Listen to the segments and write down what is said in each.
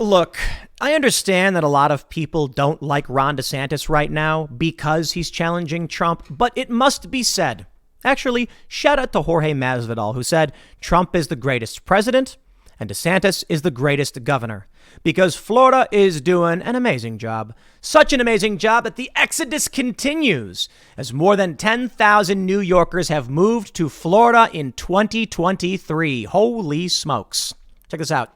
Look, I understand that a lot of people don't like Ron DeSantis right now because he's challenging Trump, but it must be said. Actually, shout out to Jorge Masvidal, who said Trump is the greatest president and DeSantis is the greatest governor, because Florida is doing an amazing job. Such an amazing job that the exodus continues as more than 10,000 New Yorkers have moved to Florida in 2023. Holy smokes. Check this out.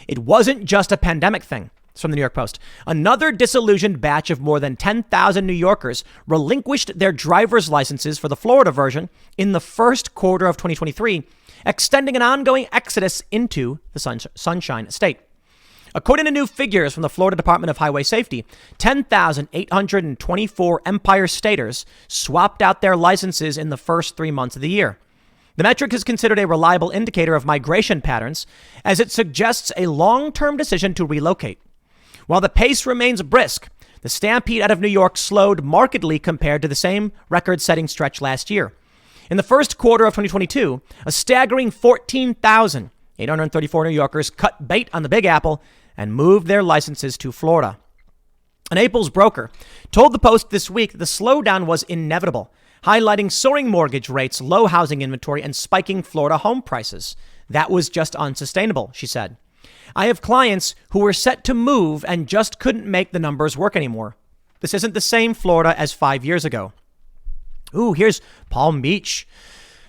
It wasn't just a pandemic thing. It's from the New York Post. Another disillusioned batch of more than 10,000 New Yorkers relinquished their driver's licenses for the Florida version in the first quarter of 2023, extending an ongoing exodus into the Sunshine State. According to new figures from the Florida Department of Highway Safety, 10,824 Empire Staters swapped out their licenses in the first 3 months of the year. The metric is considered a reliable indicator of migration patterns, as it suggests a long-term decision to relocate. While the pace remains brisk, the stampede out of New York slowed markedly compared to the same record-setting stretch last year. In the first quarter of 2022, a staggering 14,834 New Yorkers cut bait on the Big Apple and moved their licenses to Florida. An Naples broker told the Post this week that the slowdown was inevitable, highlighting soaring mortgage rates, low housing inventory, and spiking Florida home prices. That was just unsustainable, she said. I have clients who were set to move and just couldn't make the numbers work anymore. This isn't the same Florida as 5 years ago. Ooh, here's Palm Beach.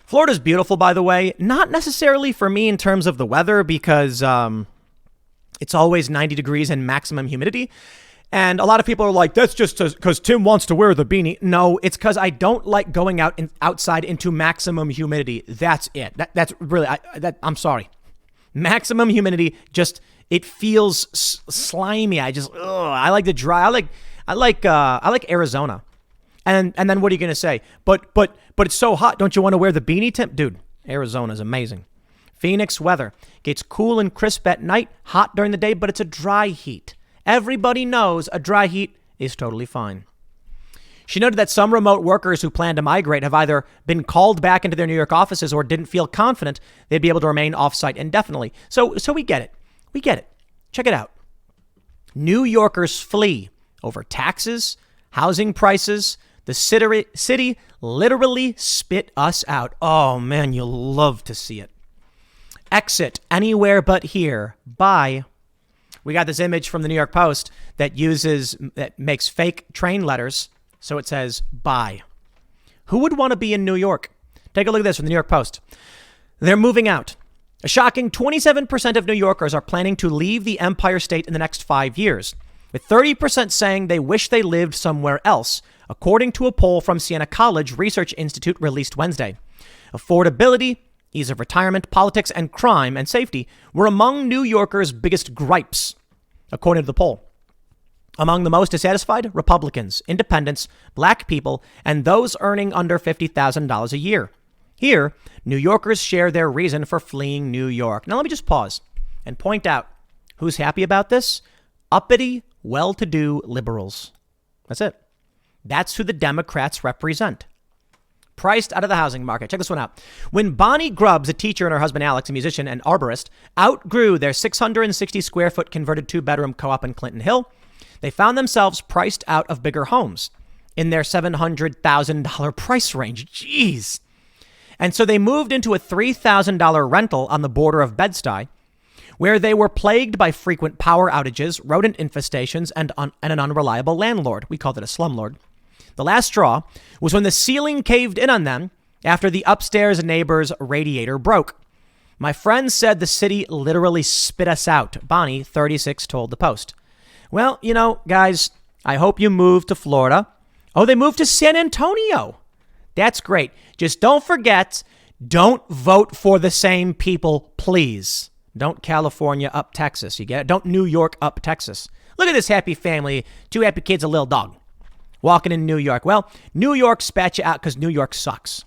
Florida's beautiful, by the way. Not necessarily for me in terms of the weather, because it's always 90 degrees and maximum humidity. And a lot of people are like, that's just because Tim wants to wear the beanie. No, it's because I don't like going outside into maximum humidity. That's it. That's really, I'm sorry. Maximum humidity, just, it feels slimy. I like the dry. I like Arizona. And then what are you going to say? But it's so hot. Don't you want to wear the beanie, Tim? Dude, Arizona's amazing. Phoenix weather gets cool and crisp at night, hot during the day, but it's a dry heat. Everybody knows a dry heat is totally fine. She noted that some remote workers who plan to migrate have either been called back into their New York offices or didn't feel confident they'd be able to remain off-site indefinitely. So we get it. We get it. Check it out. New Yorkers flee over taxes, housing prices. The city literally spit us out. Oh, man, you'll love to see it. Exit anywhere but here. Bye. We got this image from the New York Post that makes fake train letters. So it says, bye. Who would want to be in New York? Take a look at this from the New York Post. They're moving out. A shocking 27% of New Yorkers are planning to leave the Empire State in the next 5 years, with 30% saying they wish they lived somewhere else, according to a poll from Siena College Research Institute released Wednesday. Affordability, ease of retirement, politics, and crime and safety were among New Yorkers' biggest gripes, according to the poll. Among the most dissatisfied, Republicans, independents, black people, and those earning under $50,000 a year. Here, New Yorkers share their reason for fleeing New York. Now, let me just pause and point out who's happy about this. Uppity, well-to-do liberals. That's it. That's who the Democrats represent. Priced out of the housing market. Check this one out. When Bonnie Grubbs, a teacher, and her husband Alex, a musician and arborist, outgrew their 660 square foot converted 2-bedroom co-op in Clinton Hill, they found themselves priced out of bigger homes in their $700,000 price range. Jeez. And so they moved into a $3,000 rental on the border of Bed-Stuy, where they were plagued by frequent power outages, rodent infestations, and an unreliable landlord. We called it a slumlord. The last straw was when the ceiling caved in on them after the upstairs neighbor's radiator broke. My friend said the city literally spit us out, Bonnie, 36, told the Post. Well, you know, guys, I hope you moved to Florida. Oh, they moved to San Antonio. That's great. Just don't forget, don't vote for the same people, please. Don't California up Texas. You get it? Don't New York up Texas. Look at this happy family. 2 happy kids, a little dog. Walking in New York. Well, New York spat you out because New York sucks.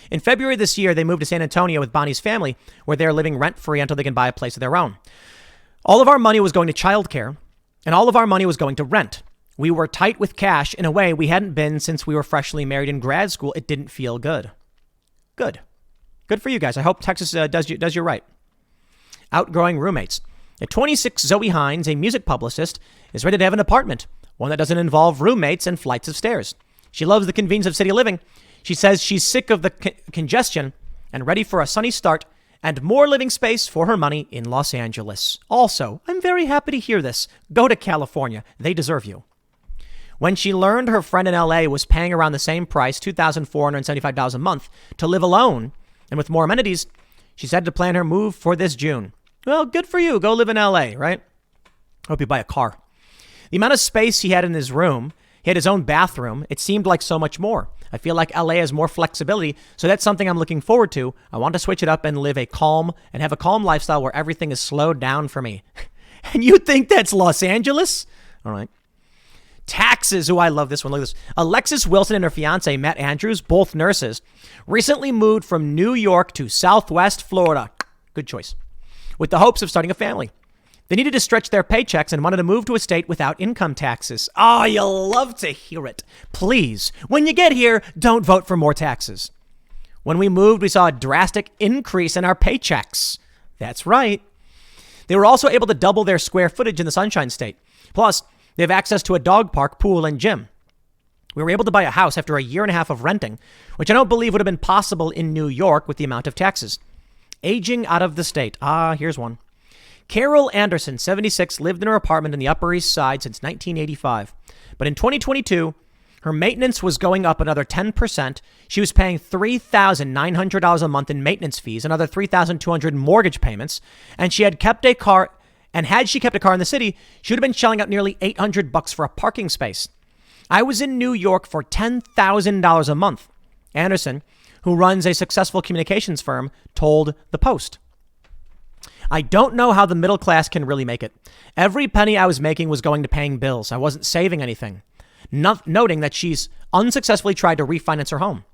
In February this year, they moved to San Antonio with Bonnie's family, where they're living rent-free until they can buy a place of their own. All of our money was going to childcare, and all of our money was going to rent. We were tight with cash in a way we hadn't been since we were freshly married in grad school. It didn't feel good. Good for you guys. I hope Texas does you right. Outgrowing roommates. At 26, Zoe Hines, a music publicist, is ready to have an apartment, one that doesn't involve roommates and flights of stairs. She loves the convenience of city living. She says she's sick of the congestion and ready for a sunny start and more living space for her money in Los Angeles. Also, I'm very happy to hear this. Go to California. They deserve you. When she learned her friend in LA was paying around the same price, $2,475 a month, to live alone and with more amenities, she said to plan her move for this June. Well, good for you. Go live in LA, right? Hope you buy a car. The amount of space he had in his room, he had his own bathroom. It seemed like so much more. I feel like LA has more flexibility, so that's something I'm looking forward to. I want to switch it up and have a calm lifestyle where everything is slowed down for me. And you think that's Los Angeles? All right. Taxes. Oh, I love this one. Look at this. Alexis Wilson and her fiance, Matt Andrews, both nurses, recently moved from New York to Southwest Florida. Good choice. With the hopes of starting a family. They needed to stretch their paychecks and wanted to move to a state without income taxes. Oh, you'll love to hear it. Please, when you get here, don't vote for more taxes. When we moved, we saw a drastic increase in our paychecks. That's right. They were also able to double their square footage in the Sunshine State. Plus, they have access to a dog park, pool, and gym. We were able to buy a house after a year and a half of renting, which I don't believe would have been possible in New York with the amount of taxes. Aging out of the state. Here's one. Carol Anderson, 76, lived in her apartment in the Upper East Side since 1985. But in 2022, her maintenance was going up another 10%. She was paying $3,900 a month in maintenance fees, another $3,200 in mortgage payments, and she had kept a car. And had she kept a car in the city, she would have been shelling out nearly $800 for a parking space. I was in New York for $10,000 a month. Anderson, who runs a successful communications firm, told The Post. I don't know how the middle class can really make it. Every penny I was making was going to paying bills. I wasn't saving anything. Noting that she's unsuccessfully tried to refinance her home.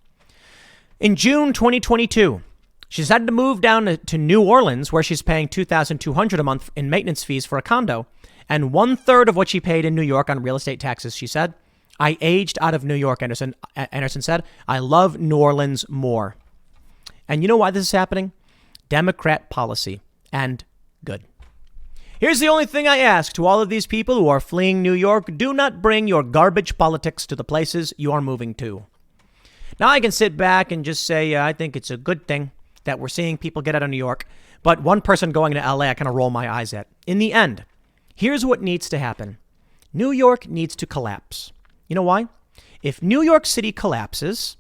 In June 2022, she decided to move down to New Orleans, where she's paying $2,200 a month in maintenance fees for a condo, and 1/3 of what she paid in New York on real estate taxes, she said. I aged out of New York, Anderson said. I love New Orleans more. And you know why this is happening? Democrat policy. And good. Here's the only thing I ask to all of these people who are fleeing New York. Do not bring your garbage politics to the places you are moving to. Now I can sit back and just say, I think it's a good thing that we're seeing people get out of New York. But one person going to LA, I kind of roll my eyes at. In the end, here's what needs to happen. New York needs to collapse. You know why? If New York City collapses,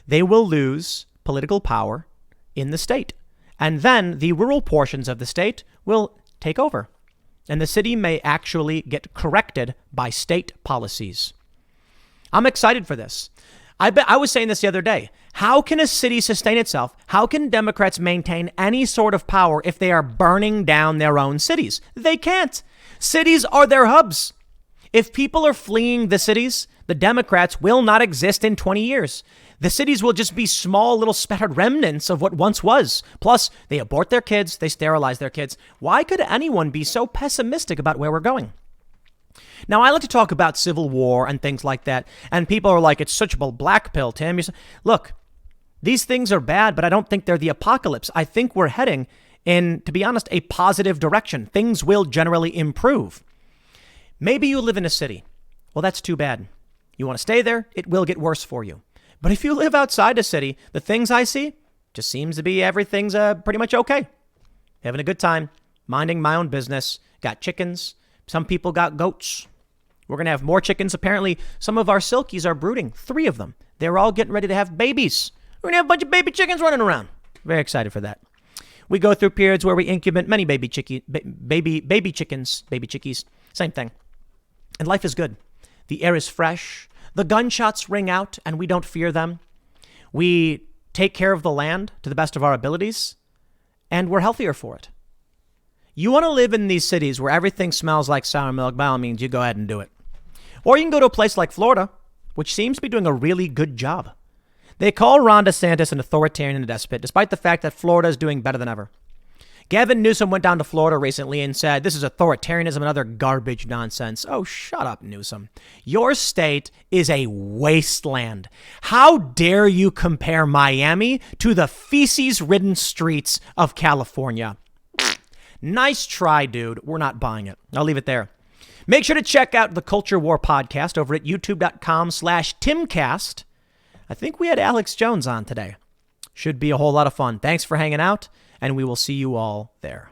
they will lose political power in the state. And then the rural portions of the state will take over. And the city may actually get corrected by state policies. I'm excited for this. I was saying this the other day. How can a city sustain itself? How can Democrats maintain any sort of power if they are burning down their own cities? They can't. Cities are their hubs. If people are fleeing the cities, the Democrats will not exist in 20 years. The cities will just be small little spattered remnants of what once was. Plus, they abort their kids. They sterilize their kids. Why could anyone be so pessimistic about where we're going? Now, I like to talk about civil war and things like that. And people are like, it's such a black pill, Tim. Look, these things are bad, but I don't think they're the apocalypse. I think we're heading in, to be honest, a positive direction. Things will generally improve. Maybe you live in a city. Well, that's too bad. You want to stay there? It will get worse for you. But if you live outside a city, the things I see just seems to be everything's pretty much okay. Having a good time, minding my own business, got chickens. Some people got goats. We're going to have more chickens. Apparently, some of our silkies are brooding, 3 of them. They're all getting ready to have babies. We're going to have a bunch of baby chickens running around. Very excited for that. We go through periods where we incubate many baby chickens, baby chickies, same thing. And life is good. The air is fresh. The gunshots ring out and we don't fear them. We take care of the land to the best of our abilities and we're healthier for it. You want to live in these cities where everything smells like sour milk, by all means, you go ahead and do it. Or you can go to a place like Florida, which seems to be doing a really good job. They call Ron DeSantis an authoritarian and a despot, despite the fact that Florida is doing better than ever. Gavin Newsom went down to Florida recently and said, this is authoritarianism and other garbage nonsense. Oh, shut up, Newsom. Your state is a wasteland. How dare you compare Miami to the feces-ridden streets of California? Nice try, dude. We're not buying it. I'll leave it there. Make sure to check out the Culture War podcast over at youtube.com/Timcast. I think we had Alex Jones on today. Should be a whole lot of fun. Thanks for hanging out, and we will see you all there.